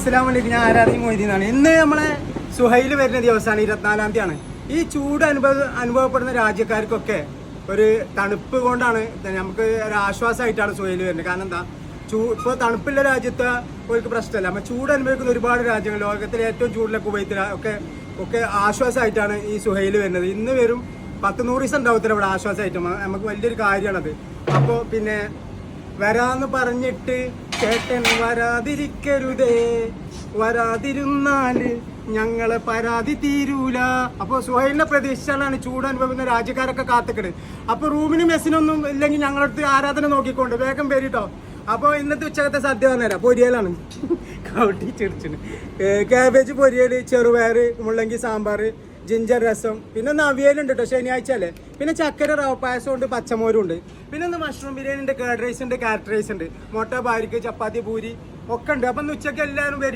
അസ്സലാമലൈക്കും. ഞാൻ ആരാധി മൊയ്തീനാണ്. ഇന്ന് നമ്മളെ സുഹൈൽ വരുന്ന ദിവസമാണ്, 24-ാം തീയതിയാണ്. ഈ ചൂട് അനുഭവപ്പെടുന്ന രാജ്യക്കാർക്കൊക്കെ ഒരു തണുപ്പ് കൊണ്ടാണ് നമുക്ക് ഒരു ആശ്വാസമായിട്ടാണ് സുഹൈൽ വരുന്നത്. കാരണം എന്താ, ഇപ്പോൾ തണുപ്പുള്ള രാജ്യത്ത് അവർക്ക് പ്രശ്നമല്ല. നമ്മൾ ചൂട് അനുഭവിക്കുന്ന ഒരുപാട് രാജ്യങ്ങൾ, ലോകത്തിലെ ഏറ്റവും ചൂടിലെ കുവൈത്തിൽ ഒക്കെ ആശ്വാസമായിട്ടാണ് ഈ സുഹൈൽ വരുന്നത്. ഇന്ന് വരും 10-100 ദിവസം ഉണ്ടാവത്തില്ല ഇവിടെ ആശ്വാസമായിട്ട്. നമുക്ക് വലിയൊരു കാര്യമാണത്. അപ്പോൾ പിന്നെ വരാന്ന് പറഞ്ഞിട്ട് ചേട്ടൻ വരാതിരിക്കരുതേ, വരാതിരുന്നാല് ഞങ്ങളെ പരാതി തീരൂല. അപ്പോൾ സുഹൈലിനെ പ്രതീക്ഷിച്ചാലാണ് ചൂട് അനുഭവിക്കുന്ന രാജ്യക്കാരൊക്കെ കാത്തിക്കണ്. അപ്പോൾ റൂമിനും മെസ്സിനൊന്നും ഇല്ലെങ്കിൽ ഞങ്ങളടുത്ത് ആരാധന നോക്കിക്കൊണ്ട് വേഗം വരിട്ടോ. അപ്പോൾ ഇന്നത്തെ ഉച്ചകത്തെ സദ്യ വന്നേരാം. പൊരിയലാണ് കൗട്ടി ചെടിച്ചിന്, കാബേജ് പൊരിയൽ, ചെറുപയർ, മുള്ളങ്കി സാമ്പാർ, ജിഞ്ചർ രസം, പിന്നെ ഒന്ന് അവിയലുണ്ട് കേട്ടോ, ശനിയാഴ്ച അല്ലേ. പിന്നെ ചക്കര റവ പായസം ഉണ്ട്, പച്ചമോരും ഉണ്ട്. പിന്നെ ഒന്ന് മഷ്റൂം ബിരിയാണി ഉണ്ട്, കേർഡ് റൈസ് ഉണ്ട്, ക്യാരറ്റ് റൈസ് ഉണ്ട്, മുട്ട ബാരിക്ക്, ചപ്പാത്തി, പൂരി ഒക്കെ ഉണ്ട്. അപ്പം ഉച്ചയ്ക്ക് എല്ലാവരും വരും.